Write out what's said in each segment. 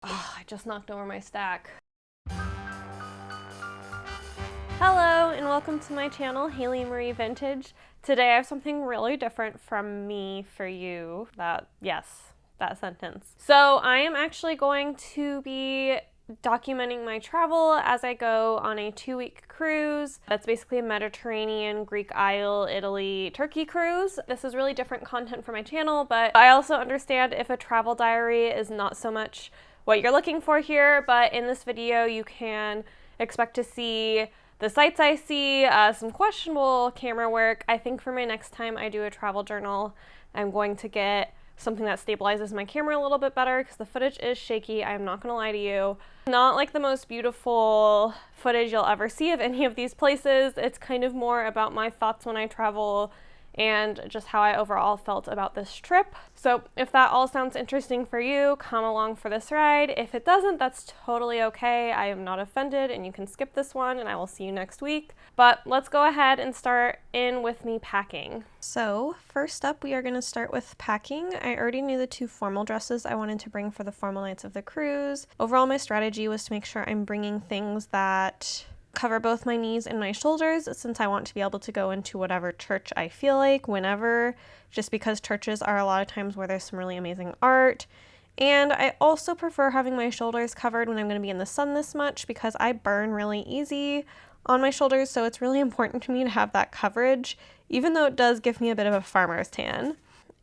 Oh, I just knocked over my stack. Hello and welcome to my channel, Haylee Marie Vintage. Today I have something really different from me for you. That sentence. So I am actually going to be documenting my travel as I go on a 2-week cruise. That's basically a Mediterranean, Greek Isle, Italy, Turkey cruise. This is really different content for my channel, but I also understand if a travel diary is not so much what you're looking for here, but in this video you can expect to see the sights I see, some questionable camera work. I think for my next time I do a travel journal, I'm going to get something that stabilizes my camera a little bit better because the footage is shaky. I'm not gonna lie to you. Not like the most beautiful footage you'll ever see of any of these places. It's kind of more about my thoughts when I travel and just how I overall felt about this trip. So if that all sounds interesting for you, come along for this ride. If it doesn't, that's totally okay. I am not offended and you can skip this one and I will see you next week. But let's go ahead and start in with me packing. So first up, we are going to start with packing. I already knew the 2 formal dresses I wanted to bring for the formal nights of the cruise. Overall, my strategy was to make sure I'm bringing things that cover both my knees and my shoulders, since I want to be able to go into whatever church I feel like, whenever, just because churches are a lot of times where there's some really amazing art. And I also prefer having my shoulders covered when I'm going to be in the sun this much because I burn really easy on my shoulders, so it's really important to me to have that coverage, even though it does give me a bit of a farmer's tan.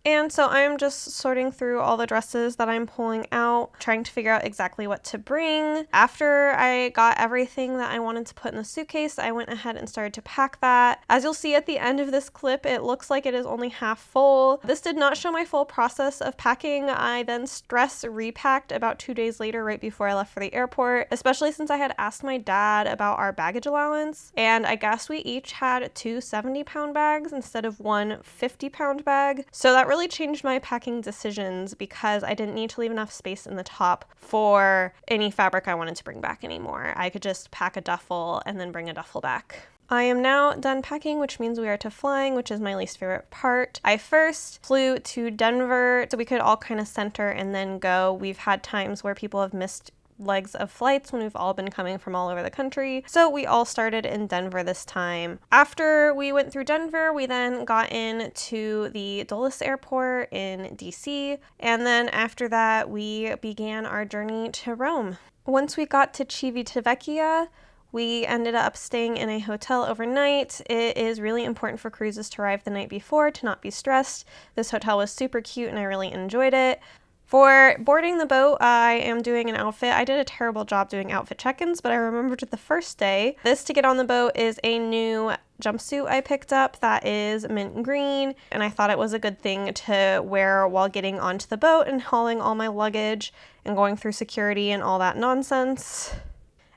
And so I'm just sorting through all the dresses that I'm pulling out, trying to figure out exactly what to bring. After I got everything that I wanted to put in the suitcase, I went ahead and started to pack that. As you'll see at the end of this clip, it looks like it is only half full. This did not show my full process of packing. I then stress repacked about 2 days later right before I left for the airport, especially since I had asked my dad about our baggage allowance, and I guess we each had 2 70-pound bags instead of one 50-pound bag. So that really changed my packing decisions because I didn't need to leave enough space in the top for any fabric I wanted to bring back anymore. I could just pack a duffel and then bring a duffel back. I am now done packing, which means we are to flying, which is my least favorite part. I first flew to Denver so we could all kind of center and then go. We've had times where people have missed legs of flights when we've all been coming from all over the country. So we all started in Denver this time. After we went through Denver, we then got into the Dulles Airport in DC. And then after that, we began our journey to Rome. Once we got to Civitavecchia, we ended up staying in a hotel overnight. It is really important for cruises to arrive the night before to not be stressed. This hotel was super cute and I really enjoyed it. For boarding the boat, I am doing an outfit. I did a terrible job doing outfit check-ins, but I remembered the first day. This to get on the boat is a new jumpsuit I picked up that is mint green, and I thought it was a good thing to wear while getting onto the boat and hauling all my luggage and going through security and all that nonsense.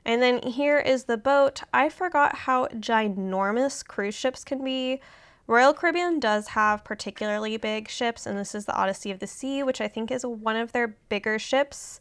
And then here is the boat. I forgot how ginormous cruise ships can be. Royal Caribbean does have particularly big ships, and this is the Odyssey of the Sea, which I think is one of their bigger ships.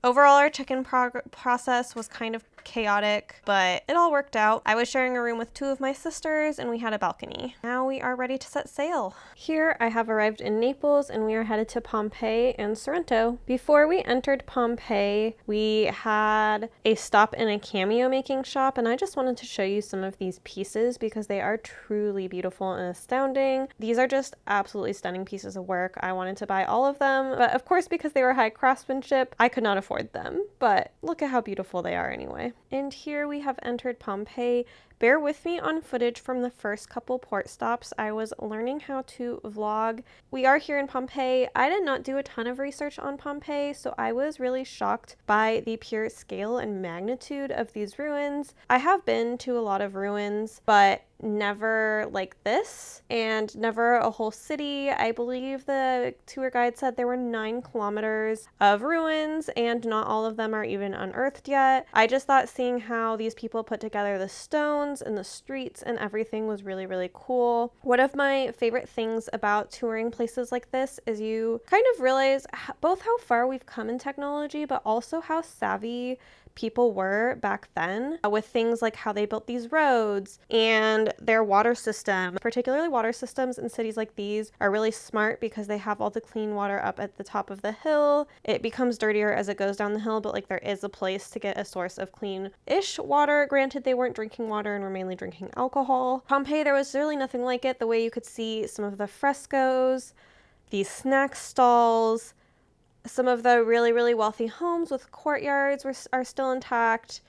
Overall, our check-in process was kind of chaotic, but it all worked out. I was sharing a room with 2 of my sisters, and we had a balcony. Now we are ready to set sail. Here, I have arrived in Naples, and we are headed to Pompei and Sorrento. Before we entered Pompei, we had a stop in a cameo making shop, and I just wanted to show you some of these pieces because they are truly beautiful and astounding. These are just absolutely stunning pieces of work. I wanted to buy all of them, but of course, because they were high craftsmanship, I could not afford them, but look at how beautiful they are anyway. And here we have entered Pompei. Bear with me on footage from the first couple port stops. I was learning how to vlog. We are here in Pompei. I did not do a ton of research on Pompei, so I was really shocked by the pure scale and magnitude of these ruins. I have been to a lot of ruins, but never like this, and never a whole city. I believe the tour guide said there were 9 kilometers of ruins, and not all of them are even unearthed yet. I just thought seeing how these people put together the stones and the streets and everything was really, really cool. One of my favorite things about touring places like this is you kind of realize both how far we've come in technology, but also how savvy people were back then with things like how they built these roads and their water system. Particularly water systems in cities like these are really smart because they have all the clean water up at the top of the hill. It becomes dirtier as it goes down the hill, but like there is a place to get a source of clean-ish water. Granted, they weren't drinking water and were mainly drinking alcohol. Pompeii, there was really nothing like it. The way you could see some of the frescoes, these snack stalls, some of the really, really wealthy homes with courtyards are still intact.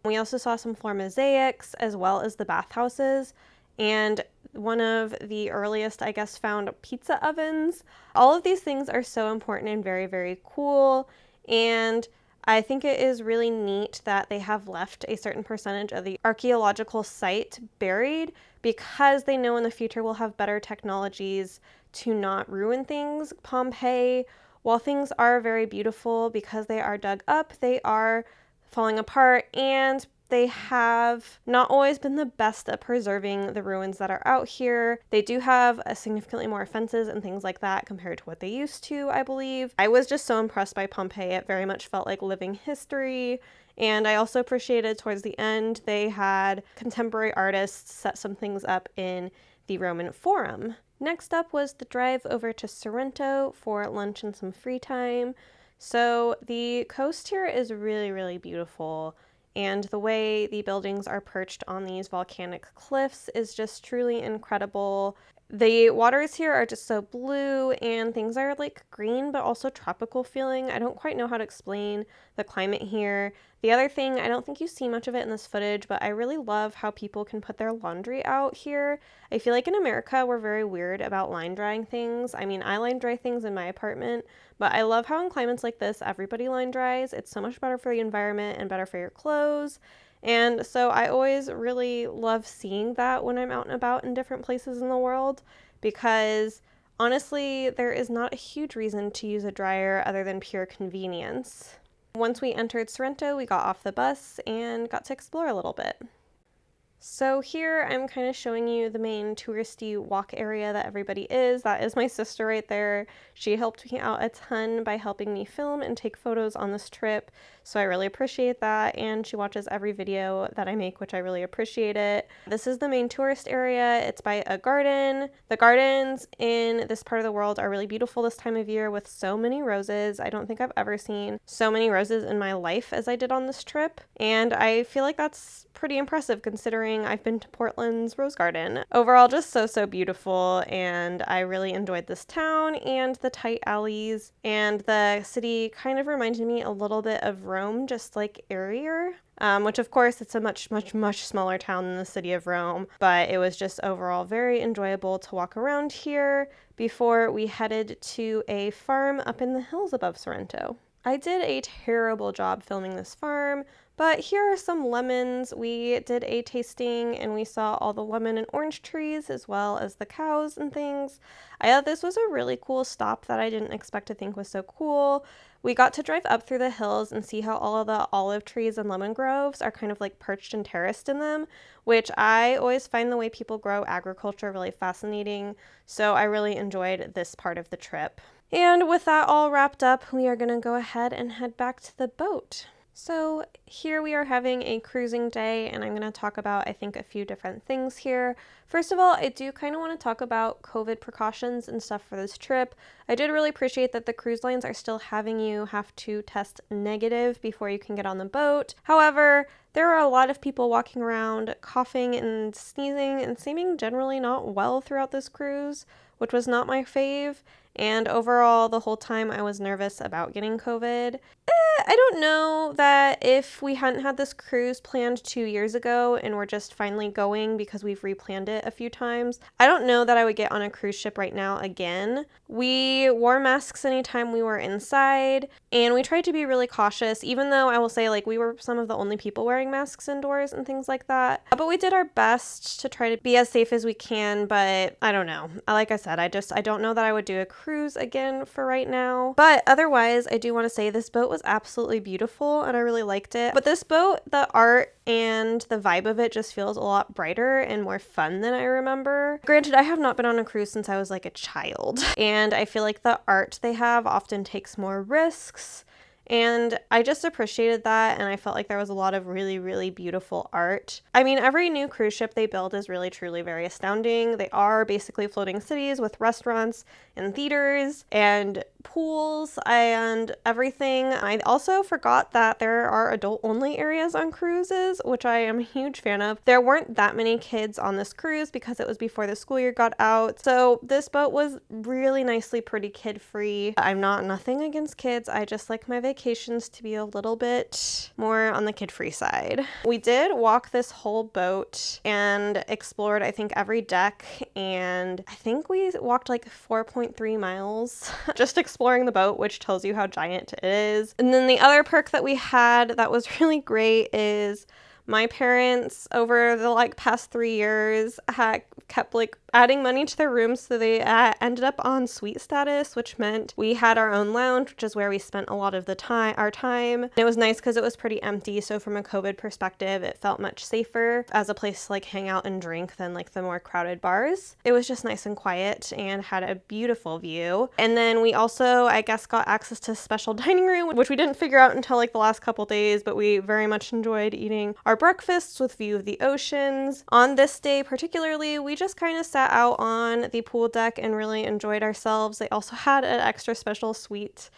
We also saw some floor mosaics as well as the bathhouses and one of the earliest, I guess, found pizza ovens. All of these things are so important and very, very cool. And I think it is really neat that they have left a certain percentage of the archaeological site buried because they know in the future we'll have better technologies to not ruin things. Pompeii, while things are very beautiful because they are dug up, they are falling apart and they have not always been the best at preserving the ruins that are out here. They do have significantly more fences and things like that compared to what they used to, I believe. I was just so impressed by Pompeii. It very much felt like living history. And I also appreciated towards the end, they had contemporary artists set some things up in the Roman Forum. Next up was the drive over to Sorrento for lunch and some free time. So the coast here is really, really beautiful. And the way the buildings are perched on these volcanic cliffs is just truly incredible. The waters here are just so blue and things are like green but also tropical feeling. I don't quite know how to explain the climate here. The other thing, I don't think you see much of it in this footage, but I really love how people can put their laundry out here. I feel like in America we're very weird about line drying things. I mean, I line dry things in my apartment, but I love how in climates like this everybody line dries. It's so much better for the environment and better for your clothes. And so I always really love seeing that when I'm out and about in different places in the world because honestly, there is not a huge reason to use a dryer other than pure convenience. Once we entered Sorrento, we got off the bus and got to explore a little bit. So here I'm kind of showing you the main touristy walk area that everybody is. That is my sister right there. She helped me out a ton by helping me film and take photos on this trip. So I really appreciate that. And she watches every video that I make, which I really appreciate it. This is the main tourist area. It's by a garden. The gardens in this part of the world are really beautiful this time of year with so many roses. I don't think I've ever seen so many roses in my life as I did on this trip. And I feel like that's pretty impressive considering I've been to Portland's Rose Garden. Overall, just so beautiful, and I really enjoyed this town and the tight alleys, and the city kind of reminded me a little bit of Rome, just like airier. Which of course it's a much smaller town than the city of Rome, but it was just overall very enjoyable to walk around here before we headed to a farm up in the hills above Sorrento. I did a terrible job filming this farm, but here are some lemons. We did a tasting and we saw all the lemon and orange trees as well as the cows and things. I thought this was a really cool stop that I didn't expect to think was so cool. We got to drive up through the hills and see how all of the olive trees and lemon groves are kind of like perched and terraced in them, which I always find the way people grow agriculture really fascinating. So I really enjoyed this part of the trip. And with that all wrapped up, we are going to go ahead and head back to the boat. So here we are having a cruising day, and I'm going to talk about, I think, a few different things here. First of all, I do kind of want to talk about COVID precautions and stuff for this trip. I did really appreciate that the cruise lines are still having you have to test negative before you can get on the boat. However, there are a lot of people walking around coughing and sneezing and seeming generally not well throughout this cruise, which was not my fave. And overall, the whole time I was nervous about getting COVID. I don't know that if we hadn't had this cruise planned 2 years ago and we're just finally going because we've replanned it a few times, I don't know that I would get on a cruise ship right now again. We wore masks anytime we were inside, and we tried to be really cautious, even though I will say, like, we were some of the only people wearing masks indoors and things like that. But we did our best to try to be as safe as we can, but I don't know. Like I said, I don't know that I would do a cruise again for right now. But otherwise, I do want to say this boat was absolutely beautiful and I really liked it. But this boat, the art and the vibe of it just feels a lot brighter and more fun than I remember. Granted, I have not been on a cruise since I was like a child, and I feel like the art they have often takes more risks And I just appreciated that, and I felt like there was a lot of really, really beautiful art. I mean, every new cruise ship they build is really, truly very astounding. They are basically floating cities with restaurants and theaters and pools and everything. I also forgot that there are adult-only areas on cruises, which I am a huge fan of. There weren't that many kids on this cruise because it was before the school year got out. So this boat was really nicely pretty kid-free. I'm not nothing against kids. I just like my vacations to be a little bit more on the kid-free side. We did walk this whole boat and explored, I think, every deck, and I think we walked like 4.3 miles just exploring the boat, which tells you how giant it is. And then the other perk that we had that was really great is my parents over the past 3 years had kept adding money to their rooms, so they ended up on suite status, which meant we had our own lounge, which is where we spent a lot of our time. And it was nice because it was pretty empty, so from a COVID perspective, it felt much safer as a place to hang out and drink than the more crowded bars. It was just nice and quiet and had a beautiful view. And then we also, I guess, got access to a special dining room, which we didn't figure out until the last couple days, but we very much enjoyed eating our breakfasts with view of the oceans. On this day particularly, we just kind of sat out on the pool deck and really enjoyed ourselves. They also had an extra special suite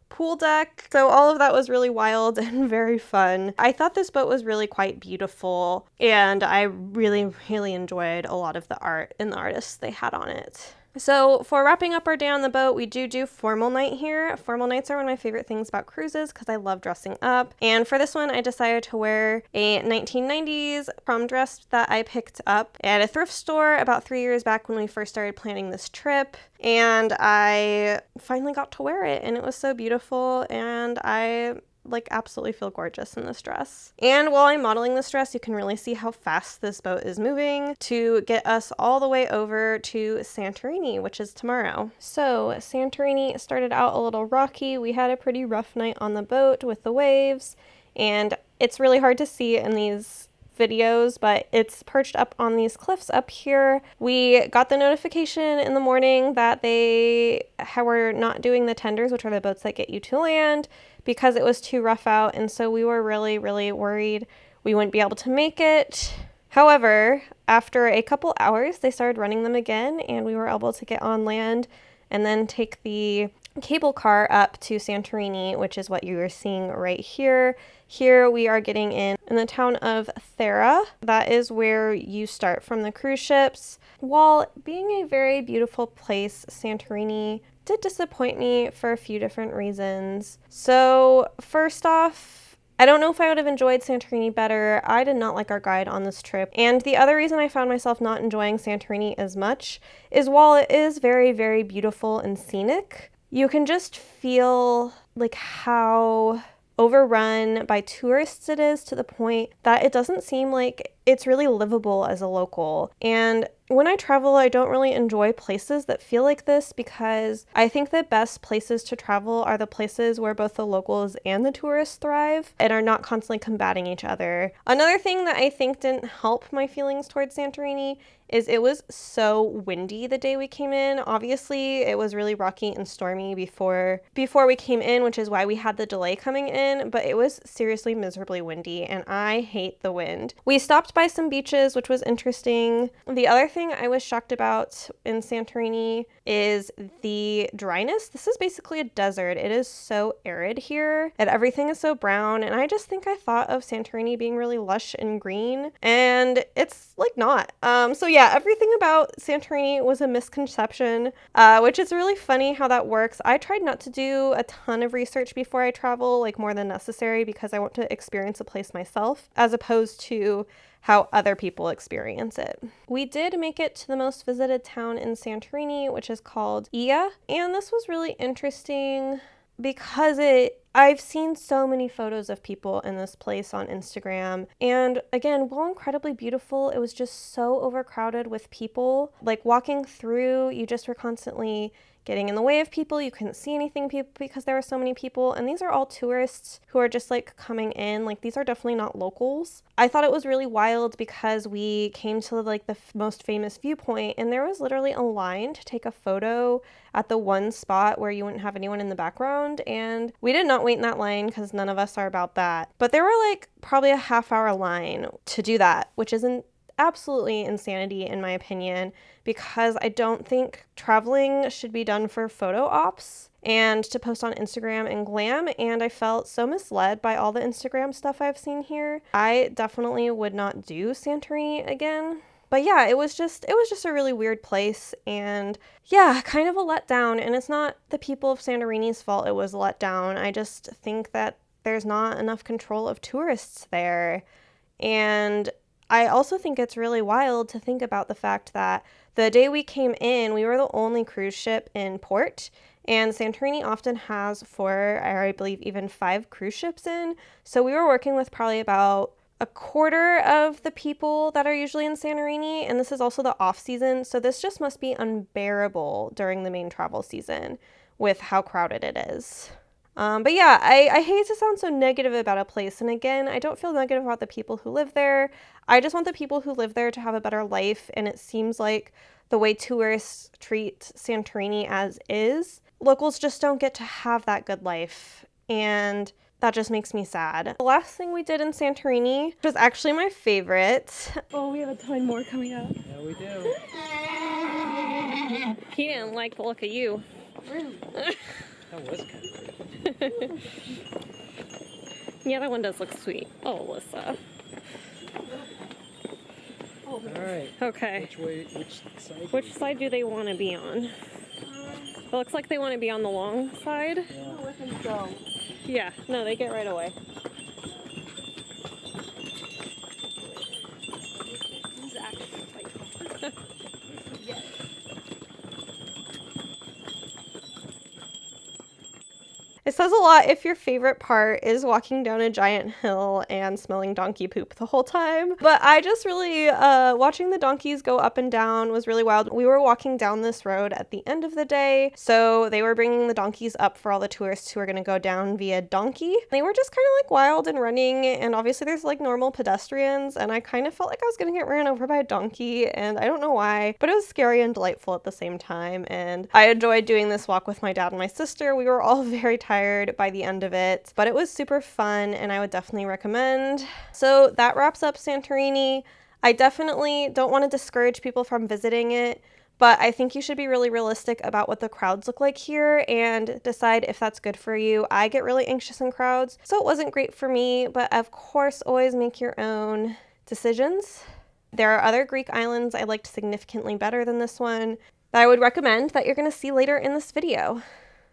pool deck, so all of that was really wild and very fun. I thought this boat was really quite beautiful, and I really, really enjoyed a lot of the art and the artists they had on it. So for wrapping up our day on the boat, we do formal night here. Formal nights are one of my favorite things about cruises because I love dressing up. And for this one, I decided to wear a 1990s prom dress that I picked up at a thrift store about 3 years back when we first started planning this trip. And I finally got to wear it, and it was so beautiful, and I absolutely feel gorgeous in this dress. And while I'm modeling this dress, you can really see how fast this boat is moving to get us all the way over to Santorini, which is tomorrow. So Santorini started out a little rocky. We had a pretty rough night on the boat with the waves, and it's really hard to see in these videos, but it's perched up on these cliffs up here. We got the notification in the morning that they were not doing the tenders, which are the boats that get you to land, because it was too rough out, and so we were really, really worried we wouldn't be able to make it. However, after a couple hours, they started running them again, and we were able to get on land and then take the cable car up to Santorini, which is what you are seeing right here. Here we are getting in the town of Thera. That is where you start from the cruise ships. While being a very beautiful place, Santorini did disappoint me for a few different reasons. So first off, I don't know if I would have enjoyed Santorini better. I did not like our guide on this trip. And the other reason I found myself not enjoying Santorini as much is while it is very, very beautiful and scenic, you can just feel how overrun by tourists it is, to the point that it doesn't seem like it's really livable as a local. And when I travel, I don't really enjoy places that feel like this, because I think the best places to travel are the places where both the locals and the tourists thrive and are not constantly combating each other. Another thing that I think didn't help my feelings towards Santorini is it was so windy the day we came in. Obviously, it was really rocky and stormy before we came in, which is why we had the delay coming in, but it was seriously miserably windy, and I hate the wind. We stopped by some beaches, which was interesting. The other thing I was shocked about in Santorini is the dryness. This is basically a desert. It is so arid here, and everything is so brown, and I just think I thought of Santorini being really lush and green, and it's not. So yeah, everything about Santorini was a misconception, which is really funny how that works. I tried not to do a ton of research before I travel, more than necessary, because I want to experience a place myself, as opposed to how other people experience it. We did make it to the most visited town in Santorini, which is called Ia, and this was really interesting because I've seen so many photos of people in this place on Instagram, and again, while incredibly beautiful, it was just so overcrowded with people. Walking through, you just were constantly getting in the way of people. You couldn't see anything because there were so many people. And these are all tourists who are just like coming in. Like these are definitely not locals. I thought it was really wild because we came to like the most famous viewpoint and there was literally a line to take a photo at the one spot where you wouldn't have anyone in the background. And we did not wait in that line because none of us are about that. But there were like probably a half-hour line to do that, which isn't absolutely insanity in my opinion, because I don't think traveling should be done for photo ops and to post on Instagram and glam, and I felt so misled by all the Instagram stuff I've seen here. I definitely would not do Santorini again. But yeah, it was just a really weird place, and yeah, kind of a letdown. And it's not the people of Santorini's fault it was a letdown. I just think that there's not enough control of tourists there. And I also think it's really wild to think about the fact that the day we came in, we were the only cruise ship in port, and Santorini often has 4, or I believe even 5 cruise ships in. So we were working with probably about a quarter of the people that are usually in Santorini, and this is also the off season, so this just must be unbearable during the main travel season with how crowded it is. But yeah, I hate to sound so negative about a place, and again, I don't feel negative about the people who live there. I just want the people who live there to have a better life, and it seems like the way tourists treat Santorini as is, locals just don't get to have that good life, and that just makes me sad. The last thing we did in Santorini was actually my favorite. Oh, we have a ton more coming up. Yeah, we do. He didn't like the look of you. That was kind of weird. The other one does look sweet. Oh, Alyssa. All right. Okay. Which Which side do they want to be on? It looks like they want to be on the long side. Yeah. Let them go. Yeah, no, they get right away. This is actually quite yes. It says a lot if your favorite part is walking down a giant hill and smelling donkey poop the whole time. But I just really, watching the donkeys go up and down was really wild. We were walking down this road at the end of the day, so they were bringing the donkeys up for all the tourists who are going to go down via donkey. They were just kind of like wild and running, and obviously there's like normal pedestrians, and I kind of felt like I was going to get ran over by a donkey, and I don't know why, but it was scary and delightful at the same time, and I enjoyed doing this walk with my dad and my sister. We were all very tired by the end of it, but it was super fun and I would definitely recommend. So that wraps up Santorini. I definitely don't want to discourage people from visiting it, but I think you should be really realistic about what the crowds look like here and decide if that's good for you. I get really anxious in crowds, so it wasn't great for me, but of course, always make your own decisions. There are other Greek islands I liked significantly better than this one that I would recommend that you're going to see later in this video.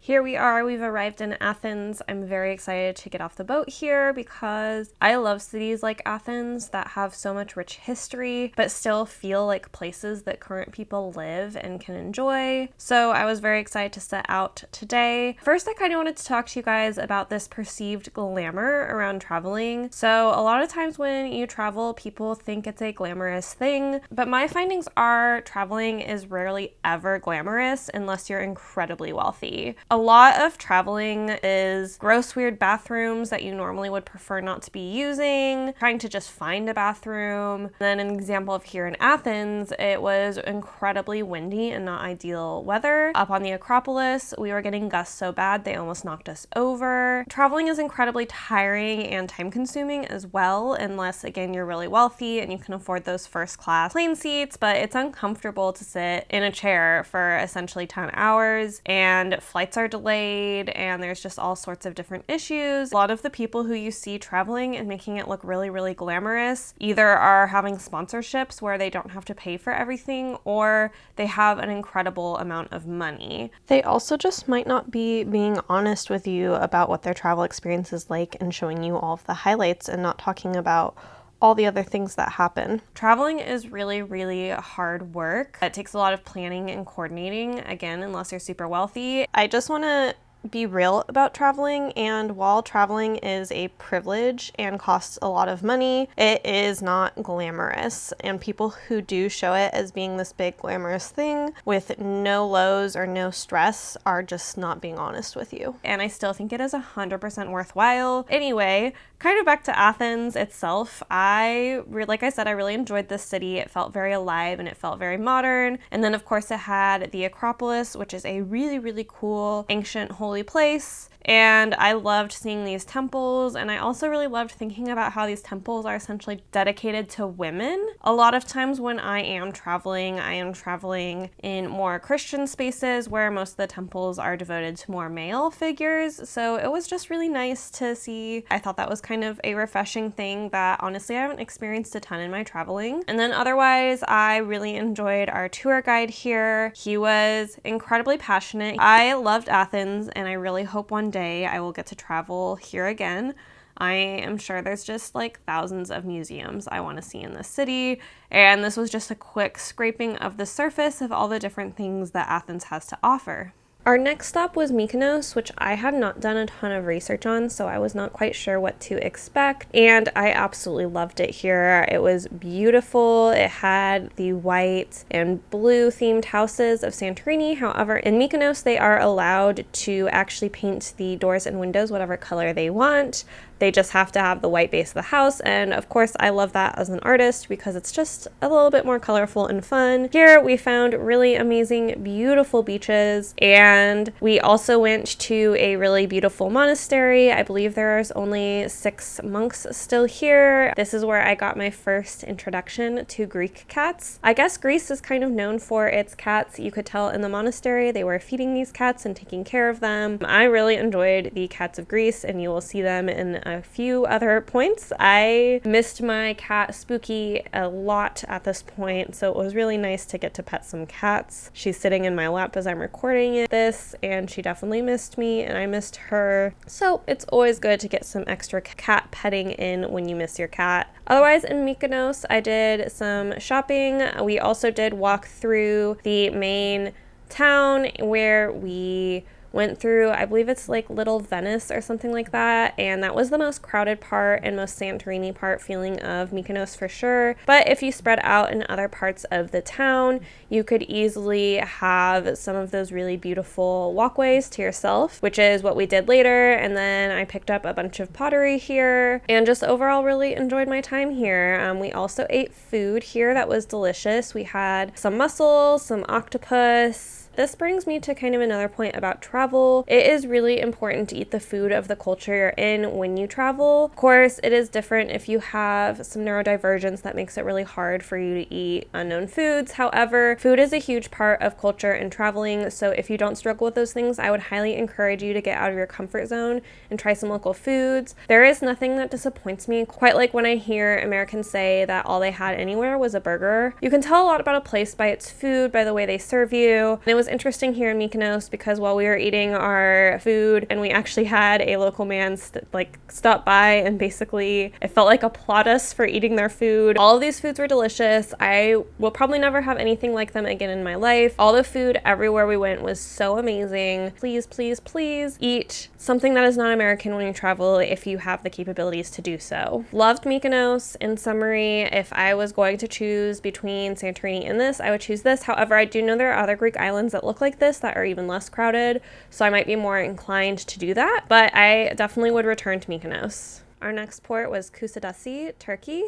Here we are, we've arrived in Athens. I'm very excited to get off the boat here because I love cities like Athens that have so much rich history, but still feel like places that current people live and can enjoy. So I was very excited to set out today. First, I kind of wanted to talk to you guys about this perceived glamour around traveling. So a lot of times when you travel, people think it's a glamorous thing, but my findings are traveling is rarely ever glamorous unless you're incredibly wealthy. A lot of traveling is gross, weird bathrooms that you normally would prefer not to be using, trying to just find a bathroom. And then an example of here in Athens, it was incredibly windy and not ideal weather. Up on the Acropolis, we were getting gusts so bad they almost knocked us over. Traveling is incredibly tiring and time-consuming as well, unless, again, you're really wealthy and you can afford those first-class plane seats, but it's uncomfortable to sit in a chair for essentially 10 hours, and flights are delayed, and there's just all sorts of different issues. A lot of the people who you see traveling and making it look really, really glamorous either are having sponsorships where they don't have to pay for everything, or they have an incredible amount of money. They also just might not be being honest with you about what their travel experience is like and showing you all of the highlights and not talking about all the other things that happen. Traveling is really, really hard work. It takes a lot of planning and coordinating, again, unless you're super wealthy. I just want to be real about traveling, and while traveling is a privilege and costs a lot of money, it is not glamorous, and people who do show it as being this big glamorous thing with no lows or no stress are just not being honest with you. And I still think it is 100% worthwhile. Anyway, kind of back to Athens itself, like I said, I really enjoyed this city. It felt very alive and it felt very modern. And then of course it had the Acropolis, which is a really, really cool ancient holy place. And I loved seeing these temples, and I also really loved thinking about how these temples are essentially dedicated to women. A lot of times when I am traveling in more Christian spaces where most of the temples are devoted to more male figures. So it was just really nice to see. I thought that was kind of a refreshing thing that honestly I haven't experienced a ton in my traveling. And then otherwise, I really enjoyed our tour guide here. He was incredibly passionate. I loved Athens, and I really hope one day I will get to travel here again. I am sure there's just like thousands of museums I want to see in this city, and this was just a quick scraping of the surface of all the different things that Athens has to offer. Our next stop was Mikonos, which I had not done a ton of research on, so I was not quite sure what to expect, and I absolutely loved it here. It was beautiful. It had the white and blue themed houses of Santorini. However, in Mikonos, they are allowed to actually paint the doors and windows whatever color they want. They just have to have the white base of the house, and of course I love that as an artist because it's just a little bit more colorful and fun. Here we found really amazing, beautiful beaches, and we also went to a really beautiful monastery. I believe there's only 6 monks still here. This is where I got my first introduction to Greek cats. I guess Greece is kind of known for its cats. You could tell in the monastery they were feeding these cats and taking care of them. I really enjoyed the cats of Greece, and you will see them in a few other points. I missed my cat Spooky a lot at this point, so it was really nice to get to pet some cats. She's sitting in my lap as I'm recording this, and she definitely missed me, and I missed her. So it's always good to get some extra cat petting in when you miss your cat. Otherwise, in Mykonos, I did some shopping. We also did walk through the main town where we went through, I believe it's like Little Venice or something like that, and that was the most crowded part and most Santorini part feeling of Mykonos for sure. But if you spread out in other parts of the town, you could easily have some of those really beautiful walkways to yourself, which is what we did later. And then I picked up a bunch of pottery here and just overall really enjoyed my time here. We also ate food here that was delicious. We had some mussels, some octopus. This brings me to kind of another point about travel. It is really important to eat the food of the culture you're in when you travel. Of course, it is different if you have some neurodivergence that makes it really hard for you to eat unknown foods. However, food is a huge part of culture and traveling, so if you don't struggle with those things, I would highly encourage you to get out of your comfort zone and try some local foods. There is nothing that disappoints me quite like when I hear Americans say that all they had anywhere was a burger. You can tell a lot about a place by its food, by the way they serve you. And it was interesting here in Mykonos because while we were eating our food, and we actually had a local man stop by and basically it felt like applaud us for eating their food. All of these foods were delicious. I will probably never have anything like them again in my life. All the food everywhere we went was so amazing. Please, please, please eat something that is not American when you travel if you have the capabilities to do so. Loved Mykonos. In summary, if I was going to choose between Santorini and this, I would choose this. However, I do know there are other Greek islands that look like this that are even less crowded, so I might be more inclined to do that, but I definitely would return to Mykonos. Our next port was Kusadasi, Turkey.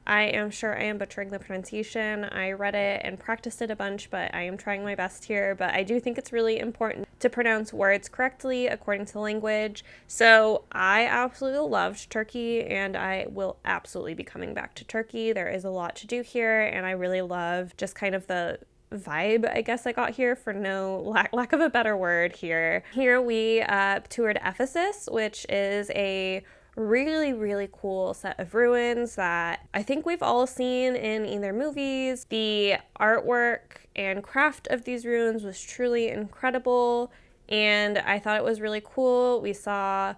I am sure I am butchering the pronunciation. I read it and practiced it a bunch, but I am trying my best here. But I do think it's really important to pronounce words correctly according to the language. So I absolutely loved Turkey, and I will absolutely be coming back to Turkey. There is a lot to do here, and I really love just kind of the vibe I guess I got here, for no lack of a better word here. Here we toured Ephesus, which is a really, really cool set of ruins that I think we've all seen in either movies. The artwork and craft of these ruins was truly incredible, and I thought it was really cool. We saw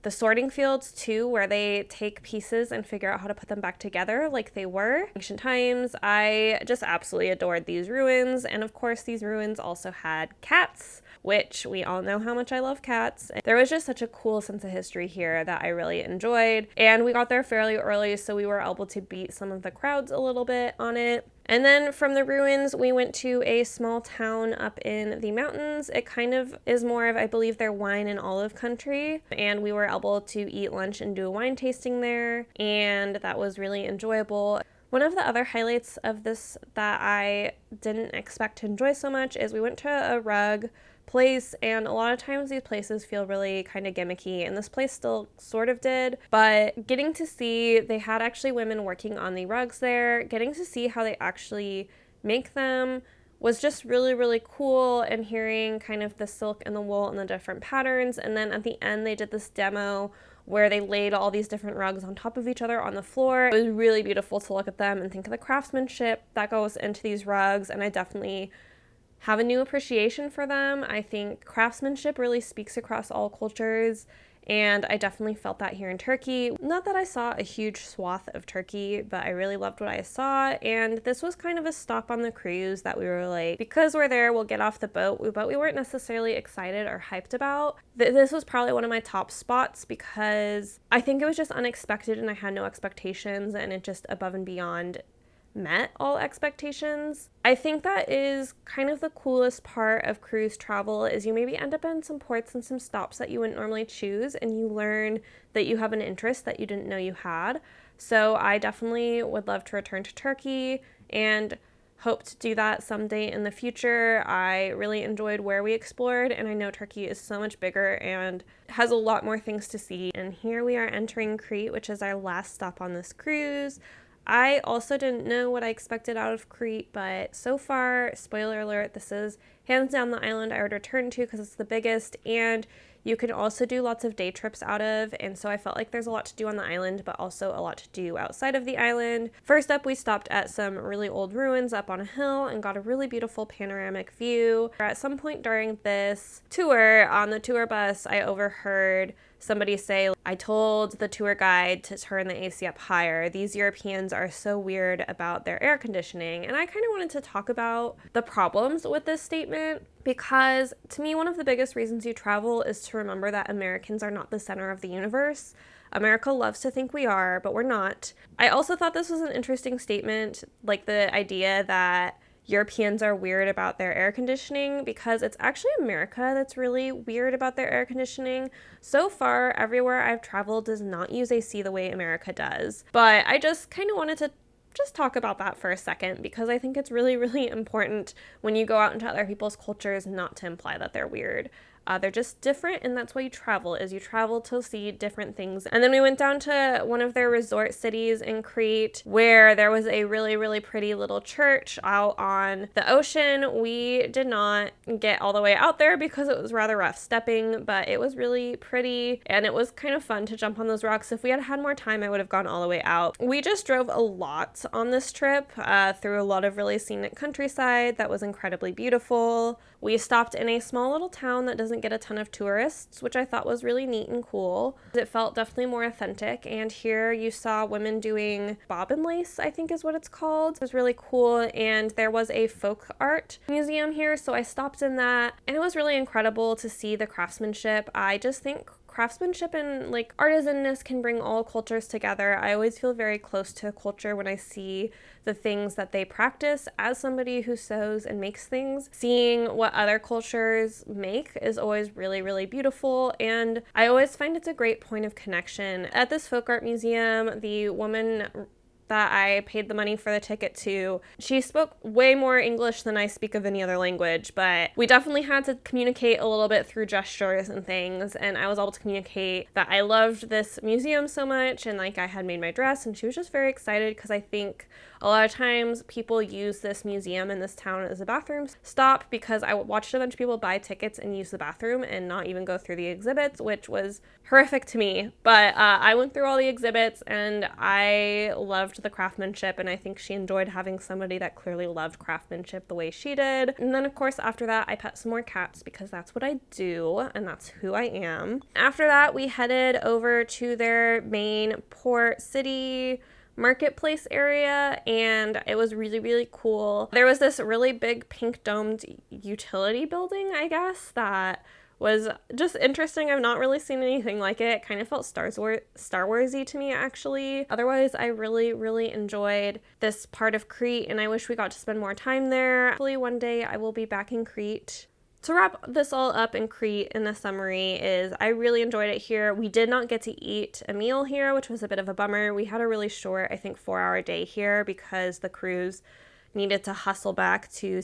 the sorting fields too, where they take pieces and figure out how to put them back together like they were ancient times. I just absolutely adored these ruins. And of course, these ruins also had cats, which we all know how much I love cats. There was just such a cool sense of history here that I really enjoyed. And we got there fairly early, so we were able to beat some of the crowds a little bit on it. And then from the ruins, we went to a small town up in the mountains. It kind of is more of, I believe, their wine and olive country. And we were able to eat lunch and do a wine tasting there. And that was really enjoyable. One of the other highlights of this that I didn't expect to enjoy so much is we went to a rug place, and a lot of times these places feel really kind of gimmicky, and this place still sort of did, but getting to see, they had actually women working on the rugs there, getting to see how they actually make them was just really, really cool, and hearing kind of the silk and the wool and the different patterns. And then at the end, they did this demo where they laid all these different rugs on top of each other on the floor. It was really beautiful to look at them and think of the craftsmanship that goes into these rugs, and I definitely have a new appreciation for them. I think craftsmanship really speaks across all cultures, and I definitely felt that here in Turkey. Not that I saw a huge swath of Turkey, but I really loved what I saw, and this was kind of a stop on the cruise that we were like, because we're there, we'll get off the boat, but we weren't necessarily excited or hyped about. This was probably one of my top spots because I think it was just unexpected and I had no expectations, and it just above and beyond met all expectations. I think that is kind of the coolest part of cruise travel is you maybe end up in some ports and some stops that you wouldn't normally choose, and you learn that you have an interest that you didn't know you had. So I definitely would love to return to Turkey and hope to do that someday in the future. I really enjoyed where we explored, and I know Turkey is so much bigger and has a lot more things to see. And here we are entering Crete, which is our last stop on this cruise. I also didn't know what I expected out of Crete, but so far, spoiler alert, this is hands down the island I would return to because it's the biggest, and you can also do lots of day trips out of, and so I felt like there's a lot to do on the island, but also a lot to do outside of the island. First up, we stopped at some really old ruins up on a hill and got a really beautiful panoramic view. At some point during this tour, on the tour bus, I overheard somebody say, I told the tour guide to turn the AC up higher. These Europeans are so weird about their air conditioning. And I kind of wanted to talk about the problems with this statement because to me, one of the biggest reasons you travel is to remember that Americans are not the center of the universe. America loves to think we are, but we're not. I also thought this was an interesting statement, like the idea that Europeans are weird about their air conditioning, because it's actually America that's really weird about their air conditioning. So far, everywhere I've traveled does not use AC the way America does. But I just kind of wanted to just talk about that for a second because I think it's really, really important when you go out into other people's cultures not to imply that they're weird. They're just different, and that's why you travel, is you travel to see different things. And then we went down to one of their resort cities in Crete where there was a really, really pretty little church out on the ocean. We did not get all the way out there because it was rather rough stepping, but it was really pretty, and it was kind of fun to jump on those rocks. If we had had more time, I would have gone all the way out. We just drove a lot on this trip through a lot of really scenic countryside that was incredibly beautiful. We stopped in a small little town that doesn't get a ton of tourists, which I thought was really neat and cool. It felt definitely more authentic, and here you saw women doing bobbin lace, I think is what it's called. It was really cool, and there was a folk art museum here, so I stopped in that, and it was really incredible to see the craftsmanship. I just think craftsmanship and like artisanness can bring all cultures together. I always feel very close to a culture when I see the things that they practice. As somebody who sews and makes things, seeing what other cultures make is always really, really beautiful, and I always find it's a great point of connection. At this folk art museum, the woman that I paid the money for the ticket to, she spoke way more English than I speak of any other language, but we definitely had to communicate a little bit through gestures and things, and I was able to communicate that I loved this museum so much, and like I had made my dress, and she was just very excited because I think a lot of times people use this museum in this town as a bathroom stop, because I watched a bunch of people buy tickets and use the bathroom and not even go through the exhibits, which was horrific to me. But I went through all the exhibits and I loved loved the craftsmanship, and I think she enjoyed having somebody that clearly loved craftsmanship the way she did. And then of course after that I pet some more cats because that's what I do and that's who I am. After that we headed over to their main port city marketplace area, and it was really, really cool. There was this really big pink domed utility building, I guess, that was just interesting. I've not really seen anything like it. It kind of felt Star Warsy to me, actually. Otherwise, I really, really enjoyed this part of Crete, and I wish we got to spend more time there. Hopefully one day I will be back in Crete. To wrap this all up in Crete in the summary is I really enjoyed it here. We did not get to eat a meal here, which was a bit of a bummer. We had a really short, I think 4-hour day here because the cruise needed to hustle back to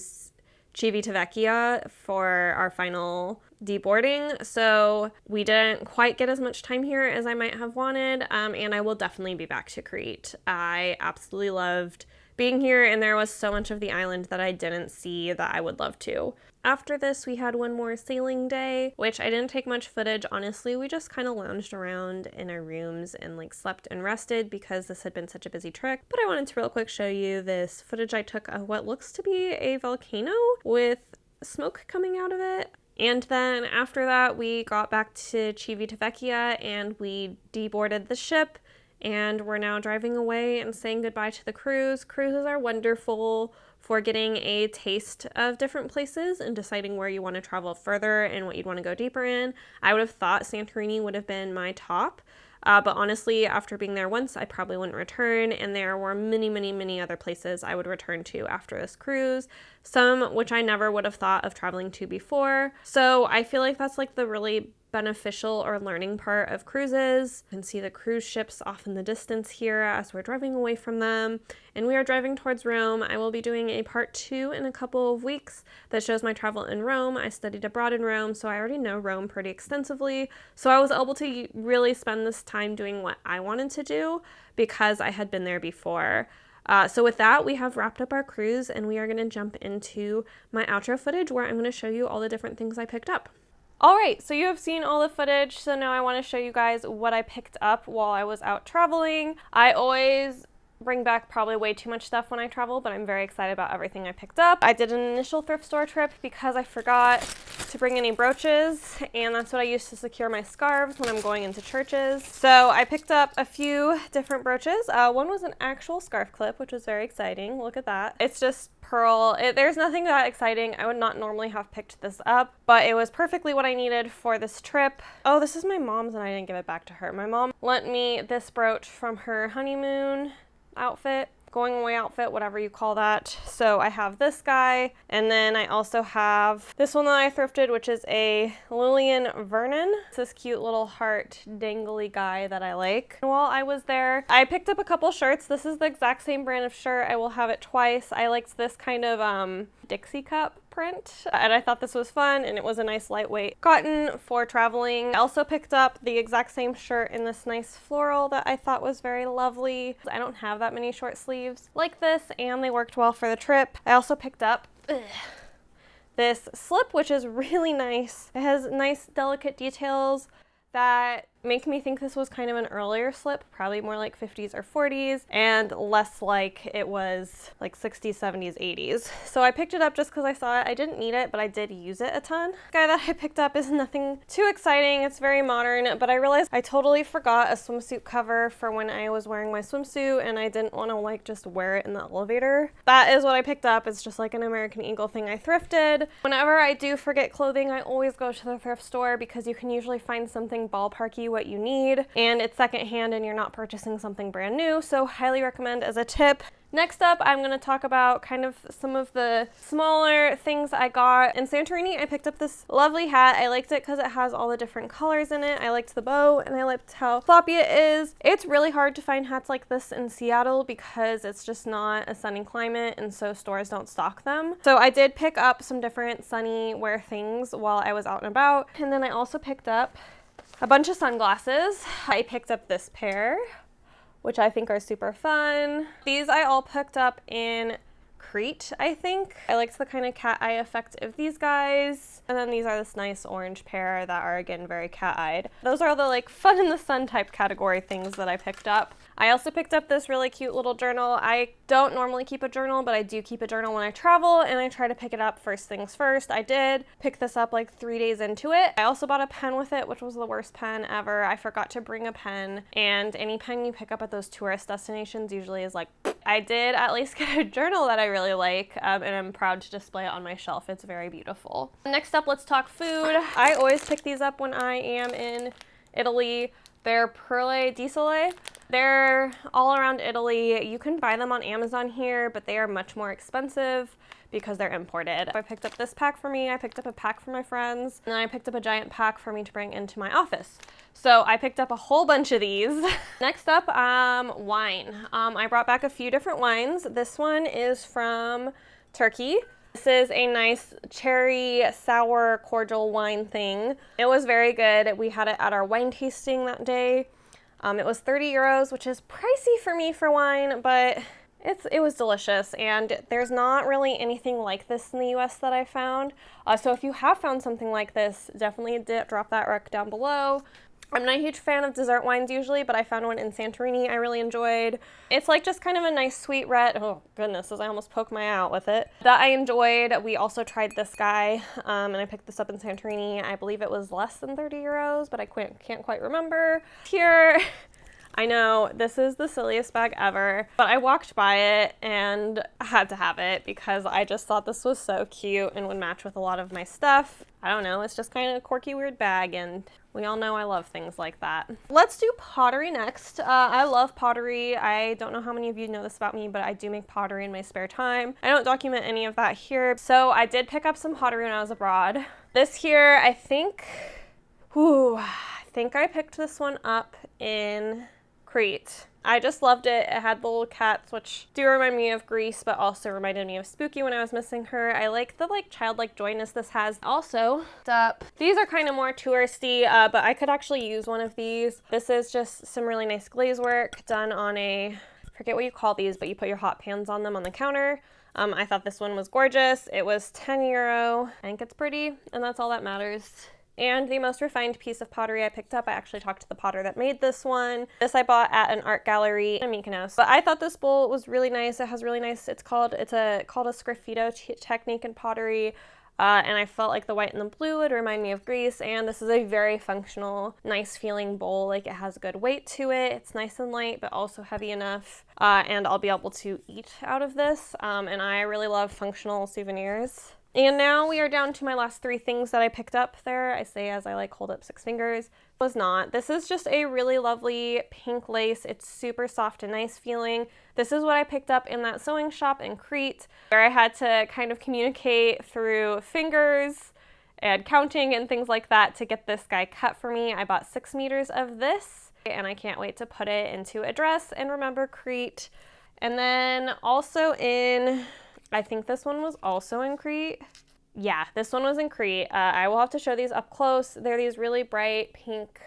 Civitavecchia for our final deboarding. So we didn't quite get as much time here as I might have wanted. And I will definitely be back to Crete. I absolutely loved being here, and there was so much of the island that I didn't see that I would love to. After this, we had one more sailing day, which I didn't take much footage. Honestly, we just kind of lounged around in our rooms and like slept and rested because this had been such a busy trip. But I wanted to real quick show you this footage I took of what looks to be a volcano with smoke coming out of it. And then after that, we got back to Civitavecchia and we deboarded the ship. And we're now driving away and saying goodbye to the cruise. Cruises are wonderful for getting a taste of different places and deciding where you want to travel further and what you'd want to go deeper in. I would have thought Santorini would have been my top. But honestly, after being there once, I probably wouldn't return. And there were many, many, many other places I would return to after this cruise. Some which I never would have thought of traveling to before. So I feel like that's like the really beneficial or learning part of cruises. You can see the cruise ships off in the distance here as we're driving away from them. And we are driving towards Rome. I will be doing a part 2 in a couple of weeks that shows my travel in Rome. I studied abroad in Rome, so I already know Rome pretty extensively. So I was able to really spend this time doing what I wanted to do because I had been there before. So with that, we have wrapped up our cruise and we are going to jump into my outro footage where I'm going to show you all the different things I picked up. Alright, so you have seen all the footage, so now I want to show you guys what I picked up while I was out traveling. I always bring back probably way too much stuff when I travel, but I'm very excited about everything I picked up. I did an initial thrift store trip because I forgot to bring any brooches, and that's what I use to secure my scarves when I'm going into churches. So I picked up a few different brooches. One was an actual scarf clip, which was very exciting. Look at that. It's just pearl. There's nothing that exciting. I would not normally have picked this up, but it was perfectly what I needed for this trip. Oh, this is my mom's and I didn't give it back to her. My mom lent me this brooch from her honeymoon outfit, going away outfit, whatever you call that. So I have this guy, and then I also have this one that I thrifted, which is a Lillian Vernon. It's this cute little heart dangly guy that I like. While I was there, I picked up a couple shirts. This is the exact same brand of shirt. I will have it twice. I liked this kind of Dixie cup print, and I thought this was fun, and it was a nice lightweight cotton for traveling. I also picked up the exact same shirt in this nice floral that I thought was very lovely. I don't have that many short sleeves like this, and they worked well for the trip. I also picked up this slip, which is really nice. It has nice delicate details that make me think this was kind of an earlier slip, probably more like 50s or 40s, and less like it was like 60s, 70s, 80s. So I picked it up just because I saw it. I didn't need it, but I did use it a ton. The guy that I picked up is nothing too exciting. It's very modern, but I realized I totally forgot a swimsuit cover for when I was wearing my swimsuit, and I didn't want to like just wear it in the elevator. That is what I picked up. It's just like an American Eagle thing I thrifted. Whenever I do forget clothing, I always go to the thrift store because you can usually find something ballparky what you need, and it's secondhand and you're not purchasing something brand new, so highly recommend as a tip. Next up, I'm going to talk about kind of some of the smaller things I got. In Santorini, I picked up this lovely hat. I liked it because it has all the different colors in it. I liked the bow, and I liked how floppy it is. It's really hard to find hats like this in Seattle because it's just not a sunny climate, and so stores don't stock them. So I did pick up some different sunny wear things while I was out and about. And then I also picked up a bunch of sunglasses. I picked up this pair, which I think are super fun. These I all picked up in Crete, I think. I liked the kind of cat eye effect of these guys. And then these are this nice orange pair that are, again, very cat-eyed. Those are the like fun in the sun type category things that I picked up. I also picked up this really cute little journal. I don't normally keep a journal, but I do keep a journal when I travel, and I try to pick it up first things first. I did pick this up like 3 days into it. I also bought a pen with it, which was the worst pen ever. I forgot to bring a pen, and any pen you pick up at those tourist destinations usually is like, I did at least get a journal that I really like, and I'm proud to display it on my shelf. It's very beautiful. Next up, let's talk food. I always pick these up when I am in Italy. They're Perle di Sole. They're all around Italy. You can buy them on Amazon here, but they are much more expensive because they're imported. I picked up this pack for me, I picked up a pack for my friends, and then I picked up a giant pack for me to bring into my office. So I picked up a whole bunch of these. Next up, wine. I brought back a few different wines. This one is from Turkey. This is a nice cherry sour cordial wine thing. It was very good. We had it at our wine tasting that day. It was 30 euros, which is pricey for me for wine, but it was delicious, and there's not really anything like this in the US that I found. So if you have found something like this, definitely drop that rec down below. I'm not a huge fan of dessert wines usually, but I found one in Santorini I really enjoyed. It's like just kind of a nice sweet red, oh goodness, as I almost poked my eye out with it, that I enjoyed. We also tried this guy, and I picked this up in Santorini. I believe it was less than 30 euros, but I can't quite remember. Here, I know this is the silliest bag ever, but I walked by it and I had to have it because I just thought this was so cute and would match with a lot of my stuff. I don't know, it's just kind of a quirky, weird bag, and we all know I love things like that. Let's do pottery next. I love pottery. I don't know how many of you know this about me, but I do make pottery in my spare time. I don't document any of that here. So I did pick up some pottery when I was abroad. This here, I think I picked this one up in Crete. I just loved it. It had the little cats, which do remind me of Greece, but also reminded me of Spooky when I was missing her. I like the childlike joyness this has. Also, these are kind of more touristy, but I could actually use one of these. This is just some really nice glaze work done on I forget what you call these, but you put your hot pans on them on the counter. I thought this one was gorgeous. It was 10 euro. I think it's pretty, and that's all that matters. And the most refined piece of pottery I picked up, I actually talked to the potter that made this one. This I bought at an art gallery in Mikonos. But I thought this bowl was really nice. It has really nice, it's called a sgraffito technique in pottery. And I felt like the white and the blue would remind me of Greece. And this is a very functional, nice feeling bowl. Like, it has good weight to it. It's nice and light, but also heavy enough. And I'll be able to eat out of this. And I really love functional souvenirs. And now we are down to my last 3 things that I picked up there. I say as I hold up 6 fingers. It was not. This is just a really lovely pink lace. It's super soft and nice feeling. This is what I picked up in that sewing shop in Crete, where I had to kind of communicate through fingers and counting and things like that to get this guy cut for me. I bought 6 meters of this, and I can't wait to put it into a dress and remember Crete. And then also I think this one was also in Crete. Yeah, this one was in Crete. I will have to show these up close. They're these really bright pink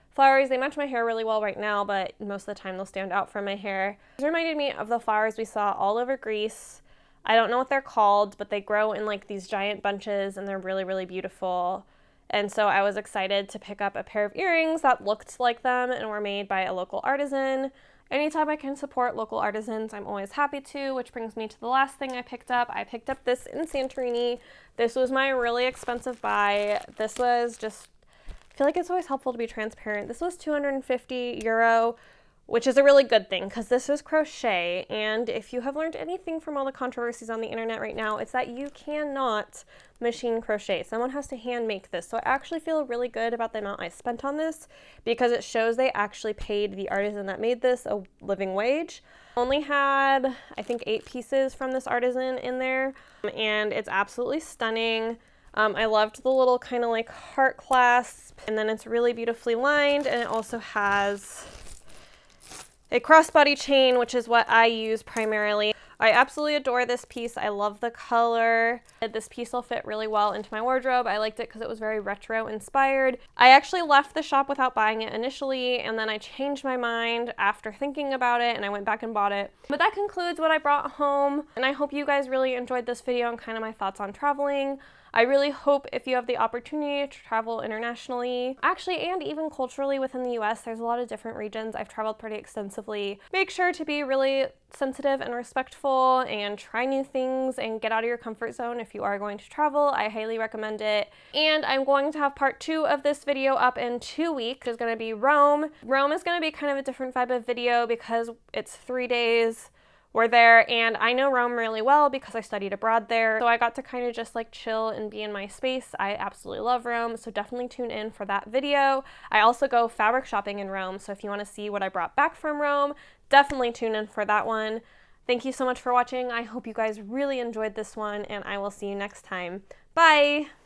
flowers. They match my hair really well right now, but most of the time they'll stand out from my hair. This reminded me of the flowers we saw all over Greece. I don't know what they're called, but they grow in these giant bunches, and they're really, really beautiful. And so I was excited to pick up a pair of earrings that looked like them and were made by a local artisan. Anytime I can support local artisans, I'm always happy to, which brings me to the last thing I picked up. I picked up this in Santorini. This was my really expensive buy. This was just, I feel like it's always helpful to be transparent. This was 250 euro, which is a really good thing because this is crochet. And if you have learned anything from all the controversies on the internet right now, it's that you cannot machine crochet. Someone has to hand make this. So I actually feel really good about the amount I spent on this because it shows they actually paid the artisan that made this a living wage. Only had, I think, 8 pieces from this artisan in there, and it's absolutely stunning. I loved the little kind of heart clasp, and then it's really beautifully lined, and it also has a crossbody chain, which is what I use primarily. I absolutely adore this piece. I love the color. This piece will fit really well into my wardrobe. I liked it because it was very retro inspired. I actually left the shop without buying it initially, and then I changed my mind after thinking about it, and I went back and bought it. But that concludes what I brought home, and I hope you guys really enjoyed this video and kind of my thoughts on traveling. I really hope if you have the opportunity to travel internationally, actually, and even culturally within the US, there's a lot of different regions. I've traveled pretty extensively. Make sure to be really sensitive and respectful and try new things and get out of your comfort zone if you are going to travel. I highly recommend it. And I'm going to have part 2 of this video up in 2 weeks. It's going to be Rome. Rome is going to be kind of a different vibe of video because it's 3 days. We're there, and I know Rome really well because I studied abroad there, so I got to kind of just like chill and be in my space. I absolutely love Rome, so definitely tune in for that video. I also go fabric shopping in Rome, so if you want to see what I brought back from Rome, definitely tune in for that one. Thank you so much for watching. I hope you guys really enjoyed this one, and I will see you next time. Bye!